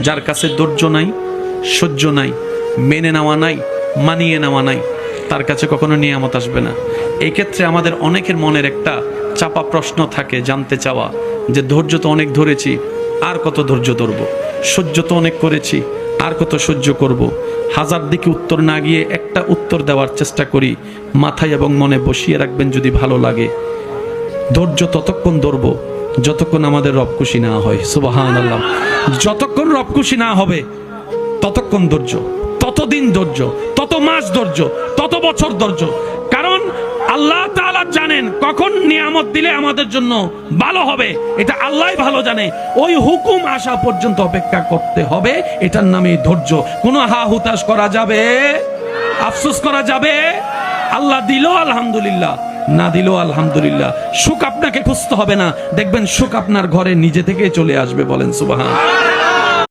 যার কাছে ধৈর্য নাই, সহ্য নাই, মেনে নেওয়া নাই, মানিয়ে নেওয়া নাই, তার কাছে কখনো নিয়ামত আসবে না। এই ক্ষেত্রে আমাদের অনেকের মনের একটা চাপা প্রশ্ন থাকে, জানতে চাওয়া যে ধৈর্য তো অনেক ধরেছি, আর কত ধৈর্য ধরবো, সহ্য তো অনেক করেছি, আর কত সহ্য করব। হাজার দিকে উত্তর না গিয়ে একটা উত্তর দেওয়ার চেষ্টা করি, মাথায় এবং মনে বসিয়ে রাখবেন যদি ভালো লাগে। ধৈর্য ততক্ষণ ধরবো যতক্ষণ আমাদের রব খুশি না হয়। সুবহানাল্লাহ। যতক্ষণ রব খুশি না হবে ততক্ষণ ধৈর্য, ততদিন ধৈর্য, তত মাস ধৈর্য, তত বছর ধৈর্য। কারণ আল্লাহ তাআলা জানেন কখন নিয়ামত দিলে আমাদের জন্য ভালো হবে, এটা আল্লাহই ভালো জানে। ওই হুকুম আসা পর্যন্ত অপেক্ষা করতে হবে, এটার নামই ধৈর্য। কোনো হা হুতাশ করা যাবে, আফসোস করা যাবে? আল্লাহ দিল আলহামদুলিল্লাহ, না দিল আলহামদুলিল্লাহ। সুখ আপনাকে খুঁজতে হবে না, দেখবেন সুখ আপনার ঘরে নিজে থেকেই চলে আসবে। বলেন সুবহান।